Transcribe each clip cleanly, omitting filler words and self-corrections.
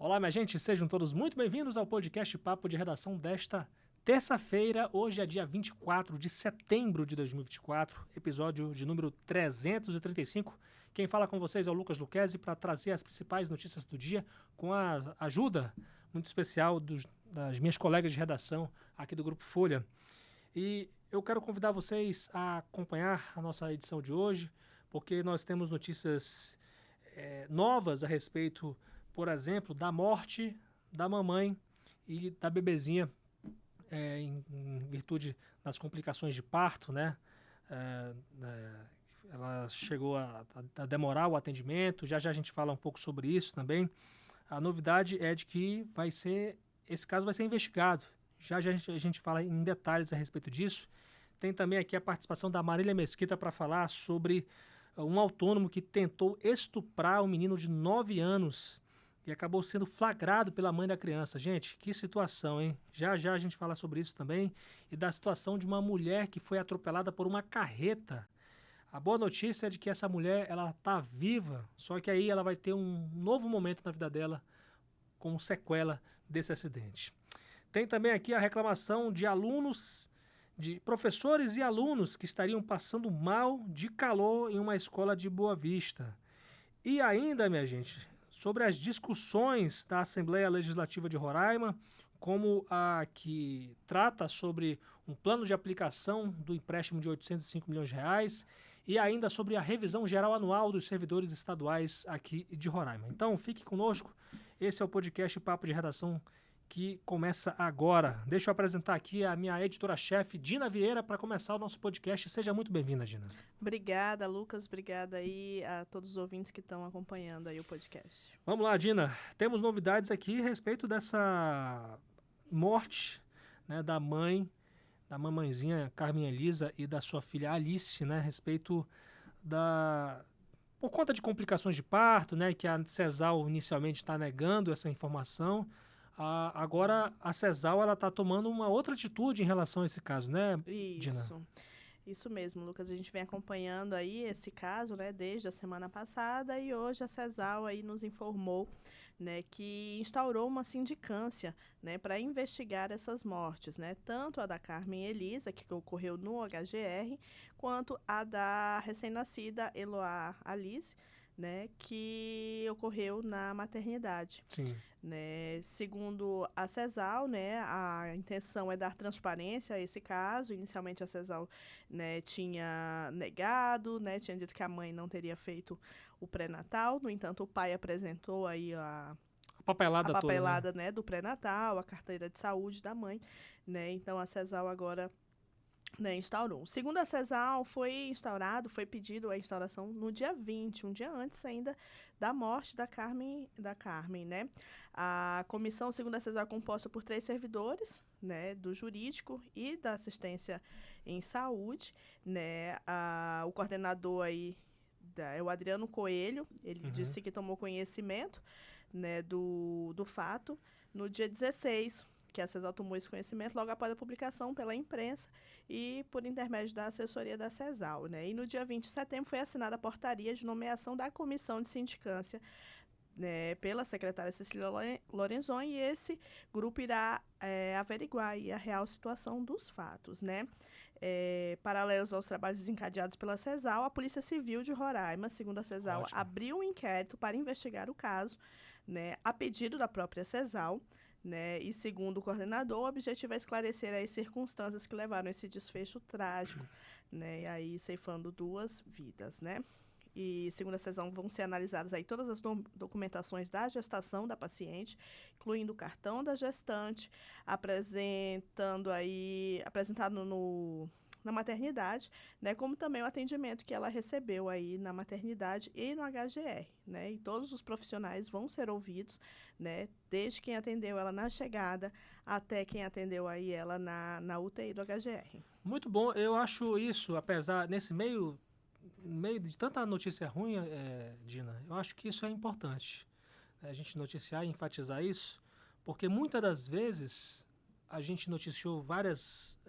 Olá, minha gente, sejam todos muito bem-vindos ao podcast Papo de Redação desta terça-feira. Hoje é dia 24 de setembro de 2024, episódio de número 335. Quem fala com vocês é o Lucas Luquezzi para trazer as principais notícias do dia com a ajuda muito especial das minhas colegas de redação aqui do Grupo Folha. E eu quero convidar vocês a acompanhar a nossa edição de hoje, porque nós temos notícias novas a respeito, por exemplo, da morte da mamãe e da bebezinha em virtude das complicações de parto, né? Ela chegou a demorar o atendimento, já a gente fala um pouco sobre isso também. A novidade é de que esse caso vai ser investigado. Já a gente fala em detalhes a respeito disso. Tem também aqui a participação da Marília Mesquita para falar sobre um autônomo que tentou estuprar um menino de 9 anos e acabou sendo flagrado pela mãe da criança. Gente, que situação, hein? Já a gente fala sobre isso também. E da situação de uma mulher que foi atropelada por uma carreta. A boa notícia é de que essa mulher, ela está viva, só que aí ela vai ter um novo momento na vida dela como sequela desse acidente. Tem também aqui a reclamação de alunos, de professores e alunos que estariam passando mal de calor em uma escola de Boa Vista. E ainda, minha gente, sobre as discussões da Assembleia Legislativa de Roraima, como a que trata sobre um plano de aplicação do empréstimo de 805 milhões de reais e ainda sobre a revisão geral anual dos servidores estaduais aqui de Roraima. Então, fique conosco. Esse é o podcast Papo de Redação que começa agora. Deixa eu apresentar aqui a minha editora-chefe, Dina Vieira, para começar o nosso podcast. Seja muito bem-vinda, Dina. Obrigada, Lucas. Obrigada aí a todos os ouvintes que estão acompanhando aí o podcast. Vamos lá, Dina. Temos novidades aqui a respeito dessa morte, né, da mamãezinha Carmen Elisa e da sua filha Alice, né, a respeito por conta de complicações de parto, né, que a CESAL inicialmente está negando essa informação. Agora a CESAL está tomando uma outra atitude em relação a esse caso, né, Dina? Isso mesmo, Lucas. A gente vem acompanhando aí esse caso, né, desde a semana passada e hoje a CESAL aí nos informou, né, que instaurou uma sindicância, né, para investigar essas mortes, né, tanto a da Carmen Elisa, que ocorreu no HGR, quanto a da recém-nascida Eloá Alice, né, que ocorreu na maternidade. Sim. Né? Segundo a CESAL, né, a intenção é dar transparência a esse caso. Inicialmente a CESAL, né, tinha negado, né, tinha dito que a mãe não teria feito o pré-natal. No entanto, o pai apresentou aí a papelada papelada toda, né, do pré-natal, a carteira de saúde da mãe. Né? Então a CESAL agora, né, instaurou. Segundo a CESAL, foi pedido a instauração no dia 20, um dia antes ainda da morte da Carmen, né? A comissão, segundo a CESAL, é composta por 3 servidores, né, do jurídico e da assistência em saúde, né? O coordenador aí é o Adriano Coelho, ele disse que tomou conhecimento, né, do fato no dia 16, que a CESAL tomou esse conhecimento logo após a publicação pela imprensa e por intermédio da assessoria da CESAL. Né? E no dia 20 de setembro foi assinada a portaria de nomeação da comissão de sindicância, né, pela secretária Cecília Lorenzoni, e esse grupo irá averiguar a real situação dos fatos. Né? Paralelos aos trabalhos desencadeados pela CESAL, a Polícia Civil de Roraima, segundo a CESAL, abriu um inquérito para investigar o caso, né, a pedido da própria CESAL. Né? E segundo o coordenador, o objetivo é esclarecer as circunstâncias que levaram a esse desfecho trágico, né? E aí ceifando 2 vidas, né? E segundo a CESAL, vão ser analisadas aí todas as documentações da gestação da paciente, incluindo o cartão da gestante, apresentado na maternidade, né, como também o atendimento que ela recebeu aí na maternidade e no HGR, né, e todos os profissionais vão ser ouvidos, né, desde quem atendeu ela na chegada até quem atendeu aí ela na UTI do HGR. Muito bom, eu acho isso, apesar, nesse meio de tanta notícia ruim, Dina, eu acho que isso é importante, né, a gente noticiar e enfatizar isso, porque muitas das vezes a gente noticiou várias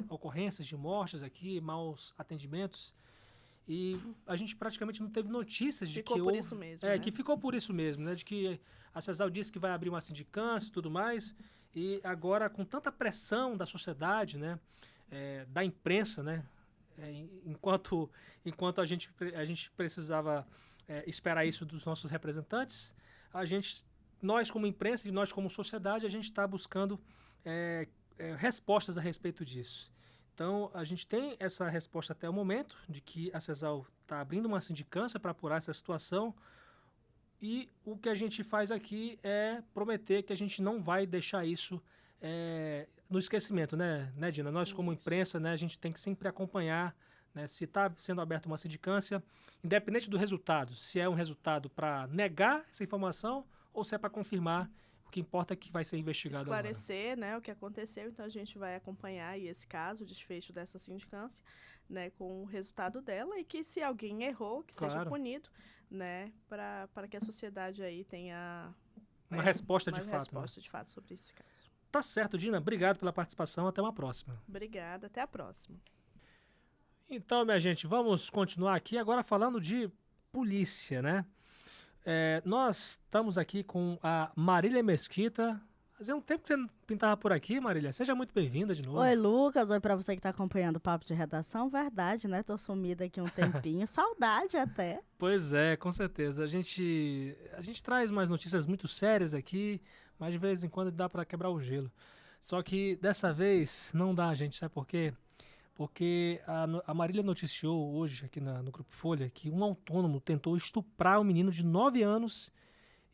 ocorrências de mortes aqui, maus atendimentos, e a gente praticamente não teve notícias de Ficou que por isso mesmo, É, né? que ficou por isso mesmo, né? De que a CESAL disse que vai abrir uma sindicância e tudo mais, e agora com tanta pressão da sociedade, né? Da imprensa, né? Enquanto a gente precisava esperar isso dos nossos representantes, nós como imprensa e nós como sociedade, a gente está buscando respostas a respeito disso. Então, a gente tem essa resposta até o momento, de que a CESAL está abrindo uma sindicância para apurar essa situação, e o que a gente faz aqui é prometer que a gente não vai deixar isso no esquecimento, né, Dina? Nós, como imprensa, né, a gente tem que sempre acompanhar, né, se está sendo aberta uma sindicância, independente do resultado, se é um resultado para negar essa informação ou se é para confirmar. O que importa é que vai ser investigado esclarecer, né, o que aconteceu. Então, a gente vai acompanhar aí esse caso, o desfecho dessa sindicância, né, com o resultado dela, e que se alguém errou, que seja punido, né, para que a sociedade aí tenha uma resposta de fato sobre esse caso. Tá certo, Dina. Obrigado pela participação. Até uma próxima. Obrigada. Até a próxima. Então, minha gente, vamos continuar aqui agora falando de polícia, né? Nós estamos aqui com a Marília Mesquita. Fazia um tempo que você não pintava por aqui, Marília. Seja muito bem-vinda de novo. Oi, Lucas. Oi pra você que tá acompanhando o Papo de Redação. Verdade, né? Tô sumida aqui um tempinho. Saudade até. Pois é, com certeza. A gente traz mais notícias muito sérias aqui, mas de vez em quando dá para quebrar o gelo. Só que dessa vez não dá, gente. Sabe por quê? Porque a Marília noticiou hoje aqui no Grupo Folha que um autônomo tentou estuprar um menino de 9 anos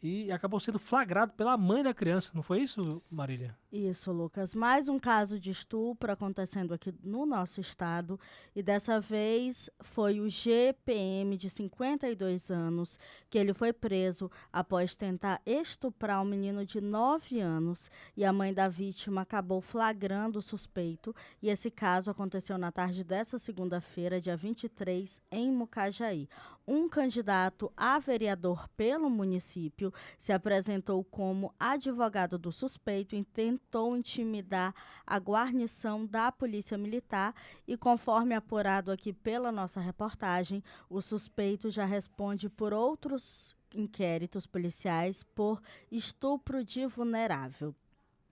e acabou sendo flagrado pela mãe da criança. Não foi isso, Marília? Isso, Lucas. Mais um caso de estupro acontecendo aqui no nosso estado. E dessa vez foi o GPM, de 52 anos, que ele foi preso após tentar estuprar um menino de 9 anos. E a mãe da vítima acabou flagrando o suspeito. E esse caso aconteceu na tarde dessa segunda-feira, dia 23, em Mucajaí. Um candidato a vereador pelo município se apresentou como advogado do suspeito e tentou intimidar a guarnição da Polícia Militar e, conforme apurado aqui pela nossa reportagem, o suspeito já responde por outros inquéritos policiais por estupro de vulnerável.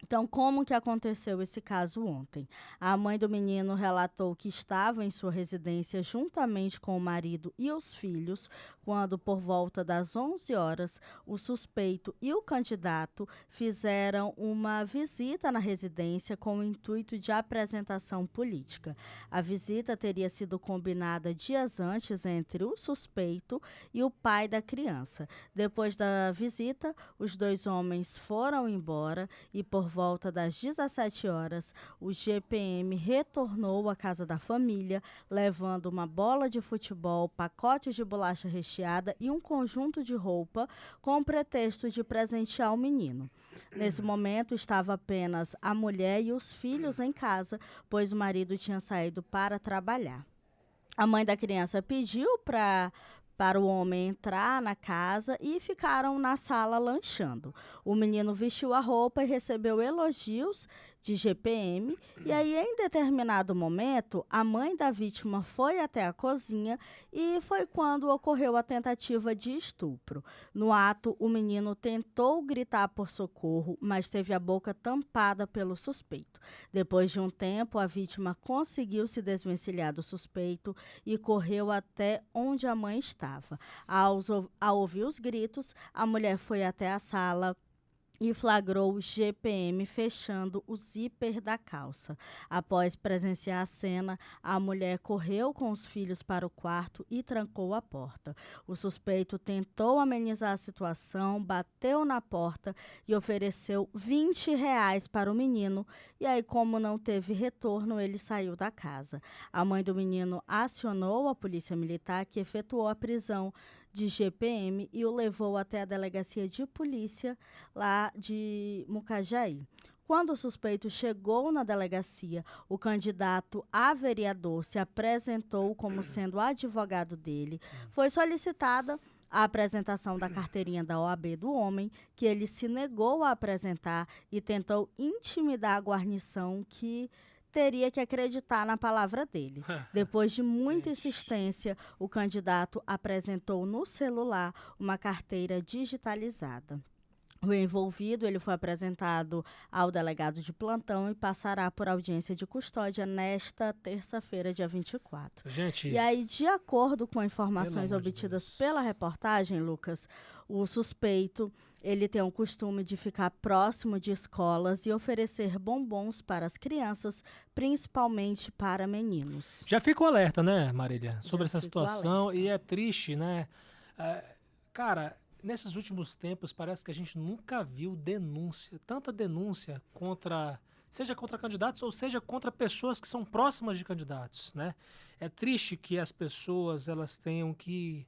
Então, como que aconteceu esse caso ontem? A mãe do menino relatou que estava em sua residência juntamente com o marido e os filhos, quando, por volta das 11 horas, o suspeito e o candidato fizeram uma visita na residência com o intuito de apresentação política. A visita teria sido combinada dias antes entre o suspeito e o pai da criança. Depois da visita, os dois homens foram embora e, por volta das 17 horas, o GPM retornou à casa da família, levando uma bola de futebol, pacotes de bolacha recheada e um conjunto de roupa, com o pretexto de presentear o menino. Nesse momento, estava apenas a mulher e os filhos em casa, pois o marido tinha saído para trabalhar. A mãe da criança pediu para o homem entrar na casa e ficaram na sala lanchando. O menino vestiu a roupa e recebeu elogios de GPM, e aí, em determinado momento, a mãe da vítima foi até a cozinha e foi quando ocorreu a tentativa de estupro. No ato, o menino tentou gritar por socorro, mas teve a boca tampada pelo suspeito. Depois de um tempo, a vítima conseguiu se desvencilhar do suspeito e correu até onde a mãe estava. Ao ouvir os gritos, a mulher foi até a sala e flagrou o GPM fechando o zíper da calça. Após presenciar a cena, a mulher correu com os filhos para o quarto e trancou a porta. O suspeito tentou amenizar a situação, bateu na porta e ofereceu R$ 20 para o menino. E aí, como não teve retorno, ele saiu da casa. A mãe do menino acionou a polícia militar, que efetuou a prisão de GPM e o levou até a delegacia de polícia lá de Mucajaí. Quando o suspeito chegou na delegacia, o candidato a vereador se apresentou como sendo advogado dele. Foi solicitada a apresentação da carteirinha da OAB do homem, que ele se negou a apresentar e tentou intimidar a guarnição, que teria que acreditar na palavra dele. Depois de muita Gente. insistência, o candidato apresentou no celular uma carteira digitalizada. O envolvido, ele foi apresentado ao delegado de plantão e passará por audiência de custódia nesta terça-feira, dia 24. Gente, E aí, de acordo com pelo informações amor de obtidas Deus. pela reportagem, Lucas, o suspeito, ele tem o costume de ficar próximo de escolas e oferecer bombons para as crianças, principalmente para meninos. Já fica o alerta, né, Marília, sobre essa fica o situação. alerta. E é triste, né? Cara, nesses últimos tempos parece que a gente nunca viu tanta denúncia seja contra candidatos ou seja contra pessoas que são próximas de candidatos, né? É triste que as pessoas elas tenham que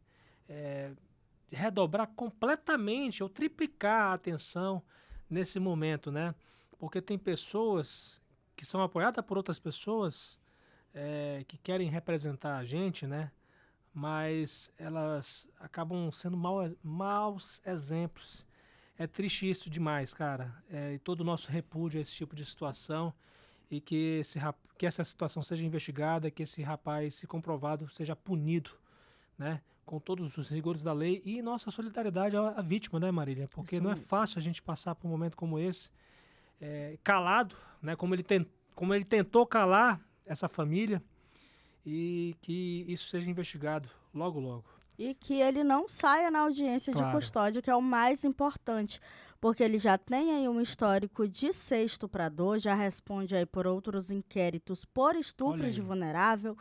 redobrar completamente ou triplicar a atenção nesse momento, né? Porque tem pessoas que são apoiadas por outras pessoas que querem representar a gente, né? Mas elas acabam sendo maus exemplos. É triste isso demais, cara. E todo o nosso repúdio a esse tipo de situação e que essa situação seja investigada, que esse rapaz, se comprovado, seja punido, né? Com todos os rigores da lei e nossa solidariedade à vítima, né, Marília? Porque Isso não é mesmo. fácil a gente passar por um momento como esse, calado, né? Como ele tentou calar essa família e que isso seja investigado logo, logo. E que ele não saia na audiência de Claro. custódia, que é o mais importante, porque ele já tem aí um histórico de ser estuprador, já responde aí por outros inquéritos por Olha estupro aí. de vulnerável,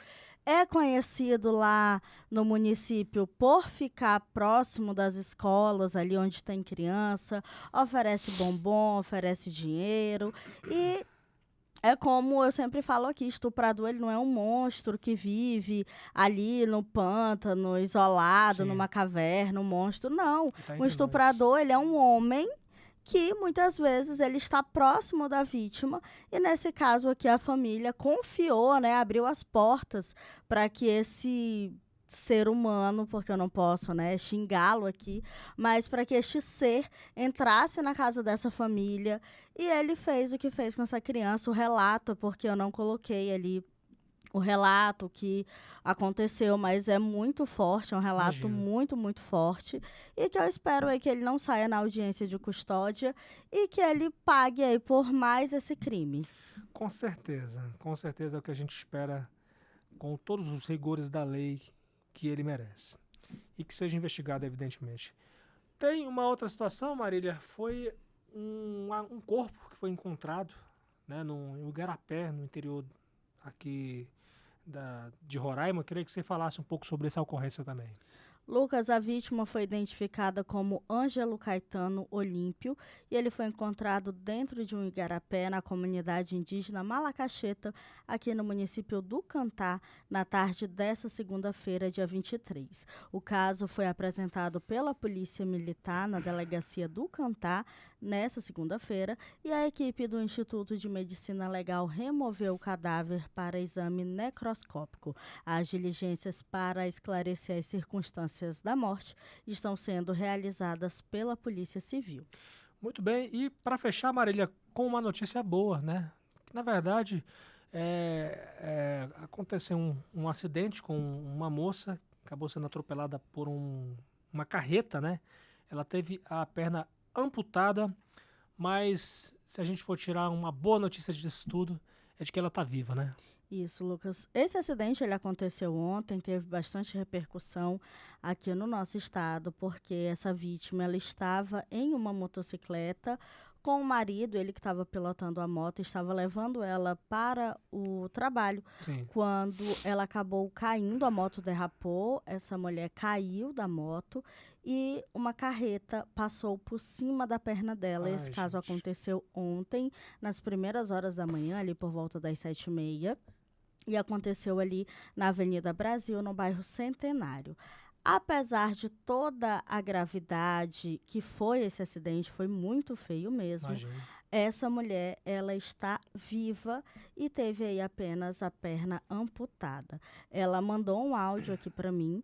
é conhecido lá no município por ficar próximo das escolas, ali onde tem criança, oferece bombom, oferece dinheiro e é como eu sempre falo aqui, estuprador ele não é um monstro que vive ali no pântano, isolado, Sim. numa caverna, um monstro, não. Tá O entre estuprador, ele é um homem que muitas vezes ele está próximo da vítima e nesse caso aqui a família confiou, né, abriu as portas para que esse ser humano, porque eu não posso, né, xingá-lo aqui, mas para que este ser entrasse na casa dessa família e ele fez o que fez com essa criança, o relato, porque eu não coloquei ali o relato que aconteceu, mas é muito forte, é um relato Imagino. muito, muito forte, e que eu espero aí que ele não saia na audiência de custódia e que ele pague aí por mais esse crime. Com certeza é o que a gente espera com todos os rigores da lei que ele merece. E que seja investigado, evidentemente. Tem uma outra situação, Marília, foi um corpo que foi encontrado, né, em Igarapé, no interior aqui de Roraima. Eu queria que você falasse um pouco sobre essa ocorrência também. Lucas, a vítima foi identificada como Ângelo Caetano Olímpio e ele foi encontrado dentro de um igarapé na comunidade indígena Malacaxeta, aqui no município do Cantá, na tarde dessa segunda-feira, dia 23. O caso foi apresentado pela Polícia Militar na delegacia do Cantá nessa segunda-feira e a equipe do Instituto de Medicina Legal removeu o cadáver para exame necroscópico. As diligências para esclarecer as circunstâncias da morte estão sendo realizadas pela Polícia Civil. Muito bem, e para fechar, Marília, com uma notícia boa, né? Na verdade, aconteceu um acidente com uma moça, acabou sendo atropelada por uma carreta, né? Ela teve a perna amputada, mas se a gente for tirar uma boa notícia disso tudo, é de que ela está viva, né? Isso, Lucas. Esse acidente ele aconteceu ontem, teve bastante repercussão aqui no nosso estado, porque essa vítima ela estava em uma motocicleta com o marido, ele que estava pilotando a moto, estava levando ela para o trabalho. Sim. Quando ela acabou caindo, a moto derrapou, essa mulher caiu da moto e uma carreta passou por cima da perna dela. Ai, Esse caso gente. aconteceu ontem, nas primeiras horas da manhã, ali por volta das 7h30. E aconteceu ali na Avenida Brasil, no bairro Centenário. Apesar de toda a gravidade que foi esse acidente, foi muito feio mesmo. Imagina. Essa mulher, ela está viva e teve aí apenas a perna amputada. Ela mandou um áudio aqui para mim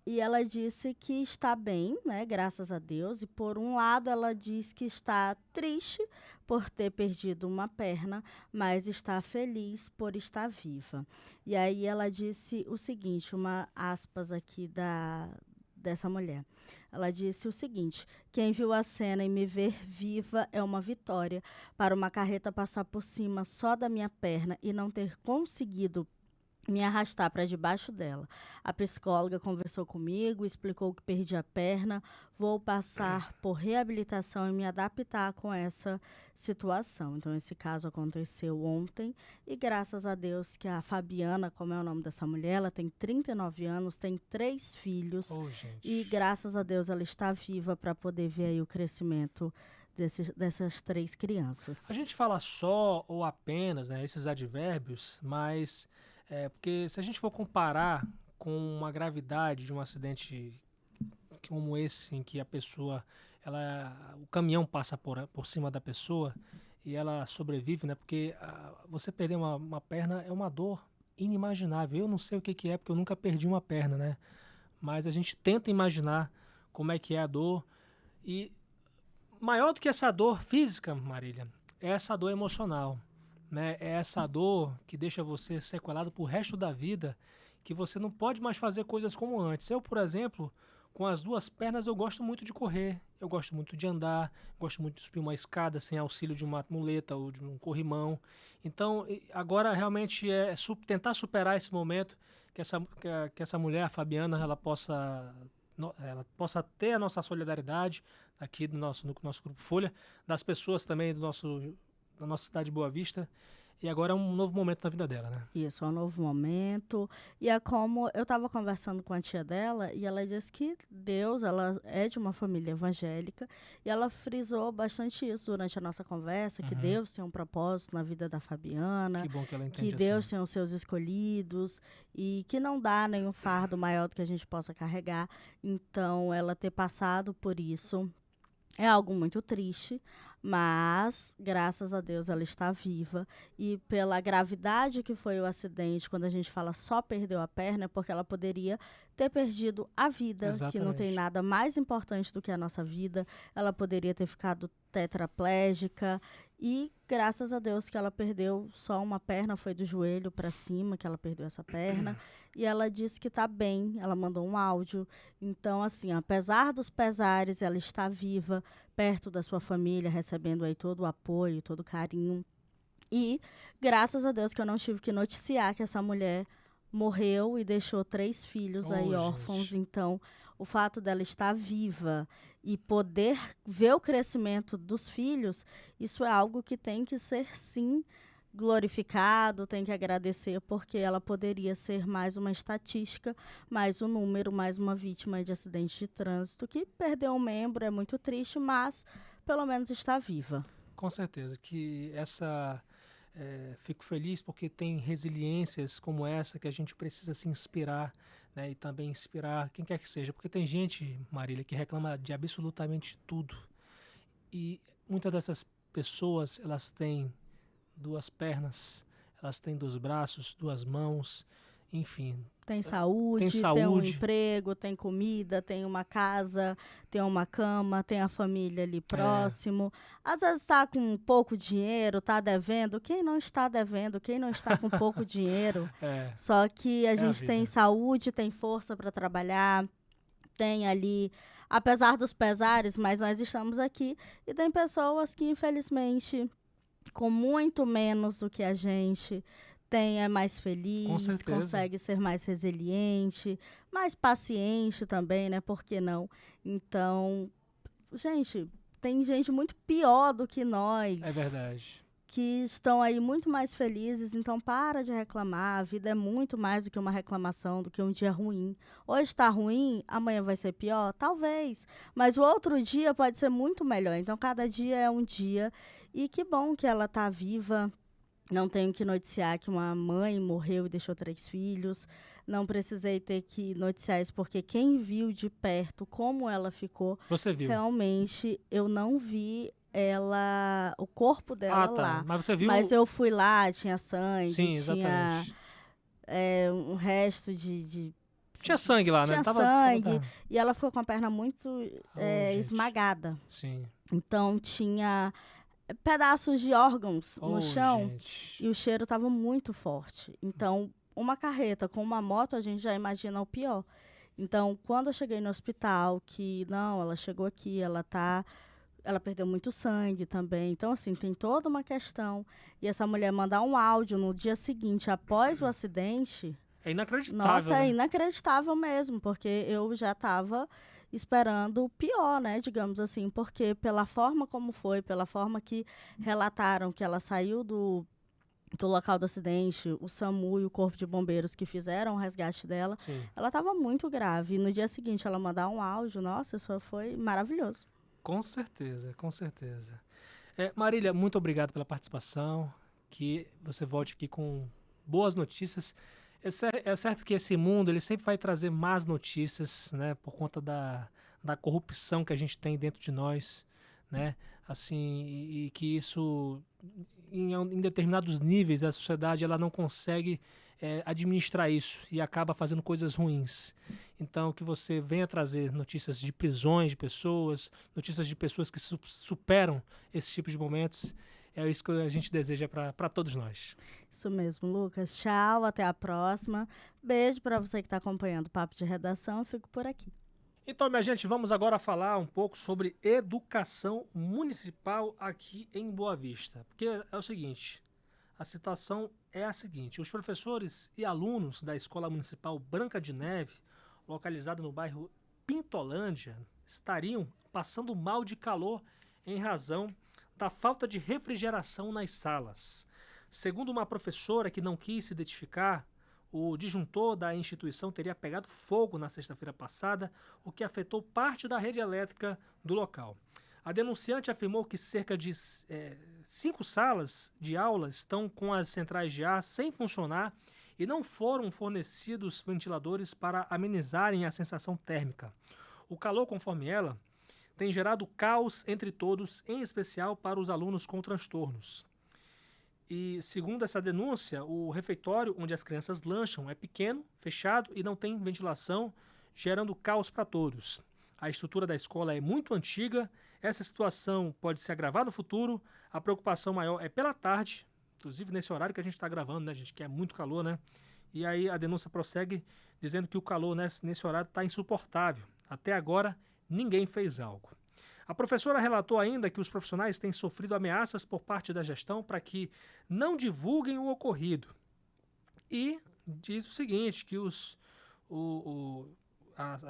E ela disse que está bem, né, graças a Deus. E por um lado ela diz que está triste por ter perdido uma perna, mas está feliz por estar viva. E aí ela disse o seguinte, uma aspas aqui dessa mulher. Ela disse o seguinte: quem viu a cena e me ver viva é uma vitória. Para uma carreta passar por cima só da minha perna e não ter conseguido me arrastar para debaixo dela. A psicóloga conversou comigo, explicou que perdi a perna, vou passar por reabilitação e me adaptar com essa situação. Então, esse caso aconteceu ontem e graças a Deus que a Fabiana, como é o nome dessa mulher, ela tem 39 anos, tem 3 filhos e graças a Deus ela está viva para poder ver aí o crescimento dessas 3 crianças. A gente fala só ou apenas, né, esses advérbios, mas porque se a gente for comparar com uma gravidade de um acidente como esse, em que a pessoa, o caminhão passa por cima da pessoa e ela sobrevive, né? Porque você perder uma perna é uma dor inimaginável. Eu não sei o que é, porque eu nunca perdi uma perna, né? Mas a gente tenta imaginar como é que é a dor. E maior do que essa dor física, Marília, é essa dor emocional. Né? É essa dor que deixa você sequelado pro resto da vida, que você não pode mais fazer coisas como antes. Eu, por exemplo, com as 2 pernas, eu gosto muito de correr, eu gosto muito de andar, gosto muito de subir uma escada sem auxílio de uma muleta ou de um corrimão. Então, agora realmente é tentar superar esse momento, que essa mulher, a Fabiana, ela possa ter a nossa solidariedade aqui no nosso Grupo Folha, das pessoas também da nossa cidade de Boa Vista, e agora é um novo momento na vida dela, né? Isso, é um novo momento, e é como eu estava conversando com a tia dela, e ela disse que Deus, ela é de uma família evangélica, e ela frisou bastante isso durante a nossa conversa, que Deus tem um propósito na vida da Fabiana, que bom que ela entende que Deus assim. tem os seus escolhidos, e que não dá nenhum fardo maior do que a gente possa carregar, então ela ter passado por isso é algo muito triste, mas, graças a Deus, ela está viva. E pela gravidade que foi o acidente, quando a gente fala só perdeu a perna, é porque ela poderia ter perdido a vida, que não tem Exatamente. nada mais importante do que a nossa vida. Ela poderia ter ficado tetraplégica. E, graças a Deus, que ela perdeu só uma perna, foi do joelho para cima que ela perdeu essa perna. E ela disse que está bem, ela mandou um áudio. Então, assim, apesar dos pesares, ela está viva, perto da sua família, recebendo aí todo o apoio, todo o carinho. E, graças a Deus, que eu não tive que noticiar que essa mulher morreu e deixou 3 filhos aí órfãos. Gente. Então, o fato dela estar viva e poder ver o crescimento dos filhos, isso é algo que tem que ser, sim, glorificado, tem que agradecer, porque ela poderia ser mais uma estatística, mais um número, mais uma vítima de acidente de trânsito, que perdeu um membro, é muito triste, mas pelo menos está viva. Com certeza, que fico feliz porque tem resiliências como essa que a gente precisa se inspirar, né, e também inspirar quem quer que seja, porque tem gente, Marília, que reclama de absolutamente tudo, e muitas dessas pessoas, elas têm 2 pernas, elas têm 2 braços, 2 mãos, enfim. Tem saúde, tem um emprego, tem comida, tem uma casa, tem uma cama, tem a família ali próximo. Às vezes está com pouco dinheiro, está devendo. Quem não está devendo? Quem não está com pouco dinheiro? Só que a gente tem saúde, tem força para trabalhar, tem ali, apesar dos pesares, mas nós estamos aqui. E tem pessoas que, infelizmente, com muito menos do que a gente, é mais feliz, consegue ser mais resiliente, mais paciente também, né? Por que não? Então, gente, tem gente muito pior do que nós. É verdade. Que estão aí muito mais felizes, então para de reclamar, a vida é muito mais do que uma reclamação, do que um dia ruim. Hoje está ruim, amanhã vai ser pior? Talvez, mas o outro dia pode ser muito melhor, então cada dia é um dia, e que bom que ela está viva. Não tenho que noticiar que uma mãe morreu e deixou 3 filhos. Não precisei ter que noticiar isso, porque quem viu de perto como ela ficou... Você viu? Realmente, eu não vi o corpo dela lá. Mas você viu? Mas eu fui lá, tinha sangue, Sim, exatamente. tinha um resto de Tinha sangue lá, né? Tinha Tava sangue, e ela ficou com a perna muito gente. esmagada. Sim. Então tinha pedaços de órgãos no chão Gente. e o cheiro estava muito forte. Então, uma carreta com uma moto, a gente já imagina o pior. Então, quando eu cheguei no hospital, que não, ela chegou aqui, ela perdeu muito sangue também. Então, assim, tem toda uma questão. E essa mulher mandar um áudio no dia seguinte, após o acidente, É inacreditável, nossa, né? é inacreditável mesmo, porque eu já estava esperando o pior, né, digamos assim, porque pela forma como foi, pela forma que relataram que ela saiu do local do acidente, o SAMU e o Corpo de Bombeiros que fizeram o resgate dela, Sim. ela estava muito grave. E no dia seguinte ela mandar um áudio, nossa, isso foi maravilhoso. Com certeza, com certeza. Marília, muito obrigado pela participação. Que você volte aqui com boas notícias. É certo que esse mundo ele sempre vai trazer más notícias, né, por conta da corrupção que a gente tem dentro de nós, né, assim, e que isso, em determinados níveis da sociedade, ela não consegue administrar isso e acaba fazendo coisas ruins. Então, que você venha trazer notícias de prisões de pessoas, notícias de pessoas que superam esse tipo de momentos. É isso que a gente deseja para todos nós. Isso mesmo, Lucas. Tchau, até a próxima. Beijo para você que está acompanhando o Papo de Redação. Eu fico por aqui. Então, minha gente, vamos agora falar um pouco sobre educação municipal aqui em Boa Vista. Porque é o seguinte, a situação é a seguinte: os professores e alunos da Escola Municipal Branca de Neve, localizada no bairro Pintolândia, estariam passando mal de calor em razão da falta de refrigeração nas salas. Segundo uma professora que não quis se identificar, o disjuntor da instituição teria pegado fogo na sexta-feira passada, o que afetou parte da rede elétrica do local. A denunciante afirmou que cerca de 5 salas de aula estão com as centrais de ar sem funcionar e não foram fornecidos ventiladores para amenizarem a sensação térmica. O calor, conforme ela, tem gerado caos entre todos, em especial para os alunos com transtornos. E, segundo essa denúncia, o refeitório onde as crianças lancham é pequeno, fechado e não tem ventilação, gerando caos para todos. A estrutura da escola é muito antiga, essa situação pode se agravar no futuro, a preocupação maior é pela tarde, inclusive nesse horário que a gente está gravando, né, gente, que é muito calor, né? E aí a denúncia prossegue dizendo que o calor nesse horário está insuportável. Até agora, ninguém fez algo. A professora relatou ainda que os profissionais têm sofrido ameaças por parte da gestão para que não divulguem o ocorrido. E diz o seguinte, que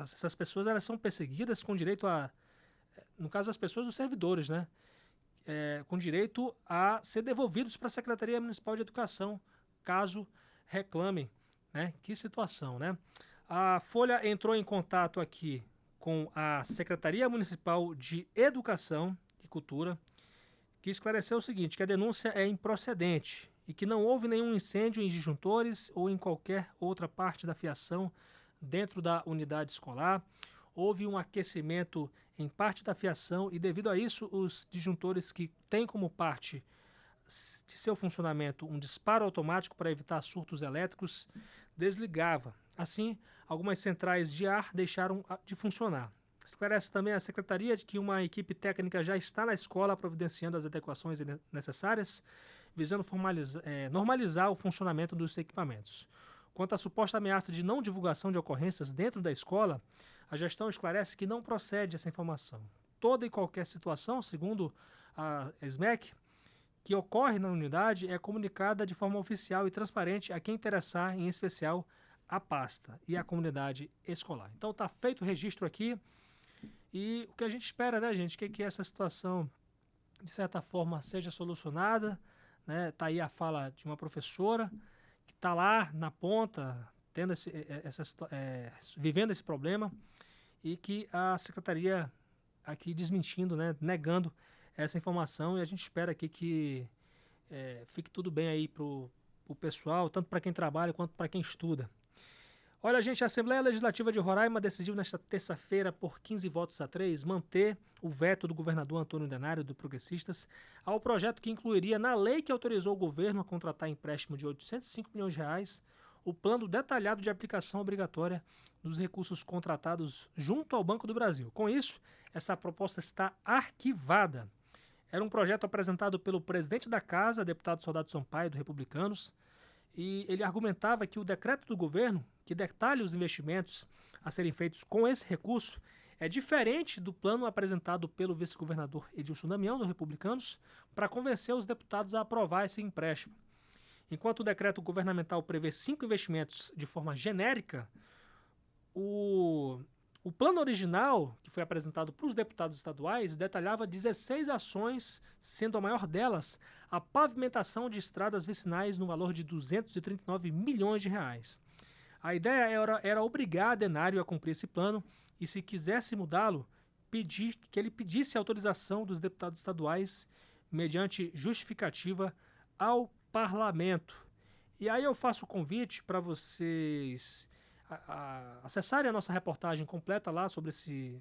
essas pessoas elas são perseguidas com direito a, no caso as pessoas, os servidores, né? Com direito a ser devolvidos para a Secretaria Municipal de Educação, caso reclamem, né? Que situação, né? A Folha entrou em contato aqui com a Secretaria Municipal de Educação e Cultura, que esclareceu o seguinte, que a denúncia é improcedente e que não houve nenhum incêndio em disjuntores ou em qualquer outra parte da fiação dentro da unidade escolar. Houve um aquecimento em parte da fiação e, devido a isso, os disjuntores que têm como parte de seu funcionamento um disparo automático para evitar surtos elétricos desligava. Assim, algumas centrais de ar deixaram de funcionar. Esclarece também a Secretaria de que uma equipe técnica já está na escola providenciando as adequações necessárias, visando normalizar o funcionamento dos equipamentos. Quanto à suposta ameaça de não divulgação de ocorrências dentro da escola, a gestão esclarece que não procede essa informação. Toda e qualquer situação, segundo a SMEC, que ocorre na unidade é comunicada de forma oficial e transparente a quem interessar, em especial a pasta e a comunidade escolar. Então está feito o registro aqui e o que a gente espera, né, gente, que essa situação, de certa forma, seja solucionada, né? Tá aí a fala de uma professora que está lá na ponta, tendo vivendo esse problema e que a secretaria aqui desmentindo, né, negando essa informação, e a gente espera aqui que fique tudo bem aí pro pessoal, tanto para quem trabalha quanto para quem estuda. Olha, gente, a Assembleia Legislativa de Roraima decidiu nesta terça-feira, por 15 votos a 3, manter o veto do governador Antônio Denário, do Progressistas, ao projeto que incluiria na lei que autorizou o governo a contratar empréstimo de R$ 805 milhões, o plano detalhado de aplicação obrigatória dos recursos contratados junto ao Banco do Brasil. Com isso, essa proposta está arquivada. Era um projeto apresentado pelo presidente da Casa, deputado Soldado Sampaio, do Republicanos, e ele argumentava que o decreto do governo, que detalha os investimentos a serem feitos com esse recurso, é diferente do plano apresentado pelo vice-governador Edilson Damião, do Republicanos, para convencer os deputados a aprovar esse empréstimo. Enquanto o decreto governamental prevê 5 investimentos de forma genérica, o plano original, que foi apresentado para os deputados estaduais, detalhava 16 ações, sendo a maior delas a pavimentação de estradas vicinais no valor de 239 milhões de reais. A ideia era obrigar a Denário a cumprir esse plano e, se quisesse mudá-lo, pedir que ele pedisse autorização dos deputados estaduais mediante justificativa ao parlamento. E aí eu faço o convite para vocês acessarem a nossa reportagem completa lá sobre esse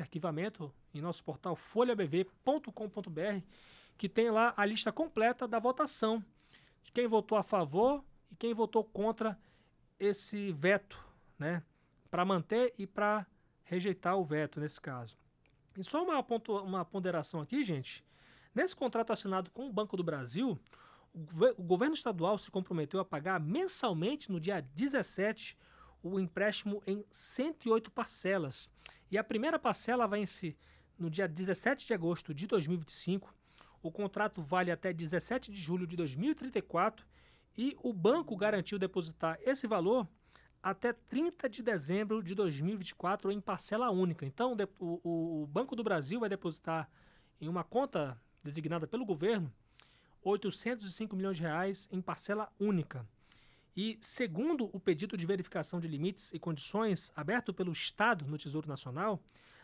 arquivamento em nosso portal folhabv.com.br, que tem lá a lista completa da votação de quem votou a favor e quem votou contra esse veto, né, para manter e para rejeitar o veto nesse caso. E só uma ponderação aqui, gente. Nesse contrato assinado com o Banco do Brasil, o governo estadual se comprometeu a pagar mensalmente no dia 17 o empréstimo em 108 parcelas. E a primeira parcela vai no dia 17 de agosto de 2025. O contrato vale até 17 de julho de 2034 e o banco garantiu depositar esse valor até 30 de dezembro de 2024 em parcela única. Então, o Banco do Brasil vai depositar em uma conta designada pelo governo 805 milhões de reais em parcela única. E, segundo o pedido de verificação de limites e condições aberto pelo Estado no Tesouro Nacional,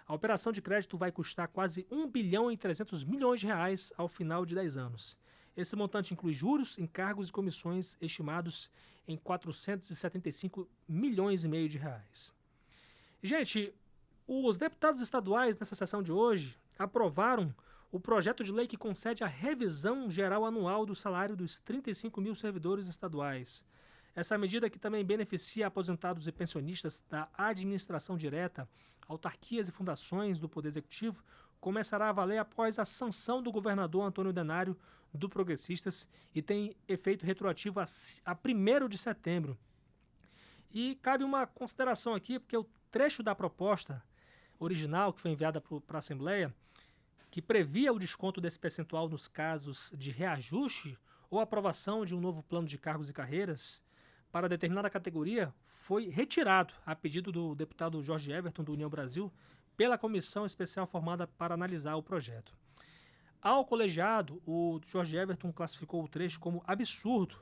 a operação de crédito vai custar quase 1 bilhão e 300 milhões de reais ao final de 10 anos. Esse montante inclui juros, encargos e comissões estimados em 475 milhões e meio de reais. Gente, os deputados estaduais nessa sessão de hoje aprovaram o projeto de lei que concede a revisão geral anual do salário dos 35 mil servidores estaduais. Essa medida, que também beneficia aposentados e pensionistas da administração direta, autarquias e fundações do Poder Executivo, começará a valer após a sanção do governador Antônio Denário, do Progressistas, e tem efeito retroativo a 1º de setembro. E cabe uma consideração aqui, porque o trecho da proposta original que foi enviada para a Assembleia, que previa o desconto desse percentual nos casos de reajuste ou aprovação de um novo plano de cargos e carreiras para determinada categoria, foi retirado a pedido do deputado Jorge Everton, do União Brasil, pela comissão especial formada para analisar o projeto. Ao colegiado, o Jorge Everton classificou o trecho como absurdo,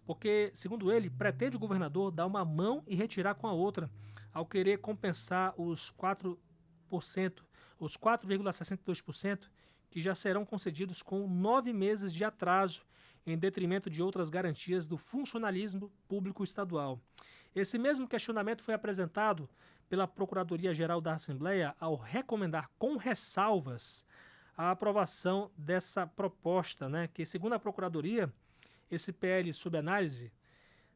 porque, segundo ele, pretende o governador dar uma mão e retirar com a outra, ao querer compensar os 4,62% que já serão concedidos com 9 meses de atraso, em detrimento de outras garantias do funcionalismo público estadual. Esse mesmo questionamento foi apresentado pela Procuradoria-Geral da Assembleia ao recomendar com ressalvas a aprovação dessa proposta, né, que, segundo a Procuradoria, esse PL sob análise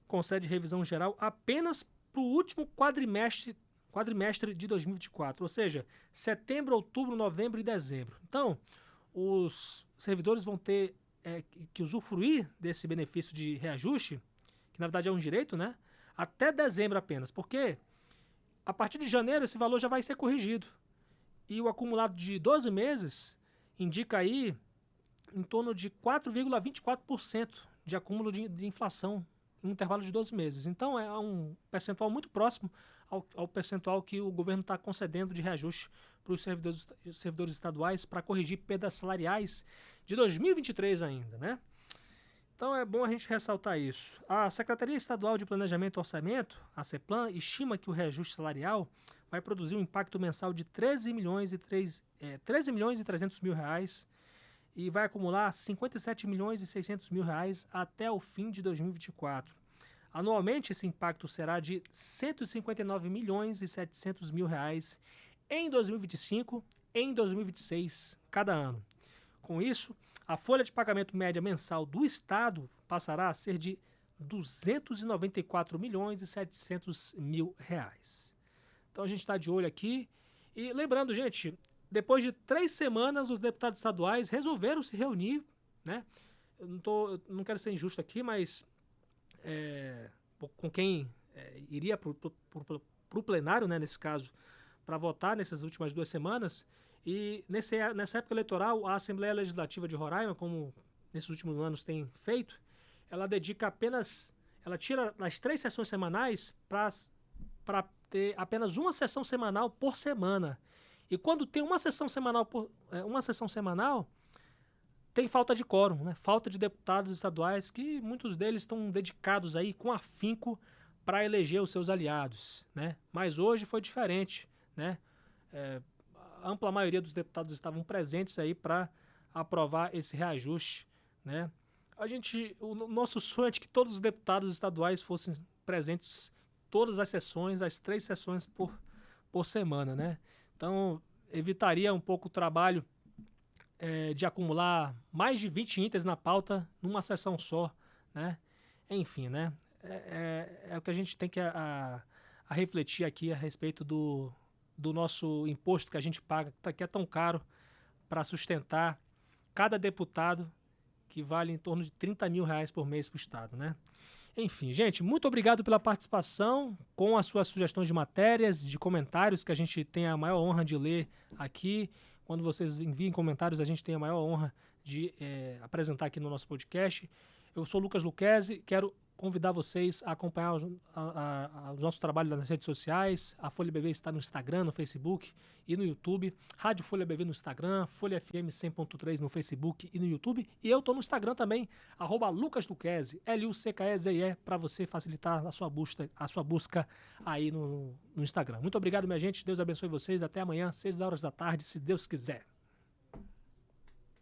concede revisão geral apenas para o último quadrimestre de 2024, ou seja, setembro, outubro, novembro e dezembro. Então, os servidores vão ter que usufruir desse benefício de reajuste, que na verdade é um direito, né, até dezembro apenas, porque a partir de janeiro esse valor já vai ser corrigido. E o acumulado de 12 meses indica aí em torno de 4,24% de acúmulo de inflação em um intervalo de 12 meses. Então é um percentual muito próximo ao percentual que o governo está concedendo de reajuste para os servidores estaduais para corrigir perdas salariais de 2023 ainda, né? Então é bom a gente ressaltar isso. A Secretaria Estadual de Planejamento e Orçamento, a CEPLAN, estima que o reajuste salarial vai produzir um impacto mensal de 13 milhões e 300 mil reais e vai acumular 57 milhões e 600 mil reais até o fim de 2024. Anualmente, esse impacto será de 159 milhões e 700 mil reais em 2025 e em 2026, cada ano. Com isso, a folha de pagamento média mensal do Estado passará a ser de R$294.700.000. Então a gente está de olho aqui. E lembrando, gente, depois de 3 semanas, os deputados estaduais resolveram se reunir, né? Eu não quero ser injusto aqui, mas com quem iria para o plenário, né, nesse caso, para votar nessas últimas 2 semanas. E nessa época eleitoral, a Assembleia Legislativa de Roraima, como nesses últimos anos tem feito, ela tira as 3 sessões semanais para ter apenas uma sessão semanal por semana. E quando tem uma sessão semanal, tem falta de quórum, né? Falta de deputados estaduais, que muitos deles estão dedicados aí com afinco para eleger os seus aliados, né? Mas hoje foi diferente, né? A ampla maioria dos deputados estavam presentes aí para aprovar esse reajuste, né? O nosso sonho é de que todos os deputados estaduais fossem presentes todas as sessões, as 3 sessões por semana, né? Então, evitaria um pouco o trabalho de acumular mais de 20 itens na pauta numa sessão só, né? Enfim, né? É o que a gente tem que a refletir aqui a respeito do nosso imposto que a gente paga, que é tão caro para sustentar cada deputado, que vale em torno de R$30 mil por mês para o Estado, né? Enfim, gente, muito obrigado pela participação, com as suas sugestões de matérias, de comentários, que a gente tem a maior honra de ler aqui. Quando vocês enviem comentários, a gente tem a maior honra de apresentar aqui no nosso podcast. Eu sou o Lucas Luquezzi, quero convidar vocês a acompanhar o nosso trabalho nas redes sociais. A Folha BV está no Instagram, no Facebook e no YouTube. Rádio Folha BV no Instagram, Folha FM 100.3 no Facebook e no YouTube. E eu estou no Instagram também, @LucasLuquezzi, LUCKEZE, para você facilitar a sua busca aí no Instagram. Muito obrigado, minha gente. Deus abençoe vocês. Até amanhã, 6 horas da tarde, se Deus quiser.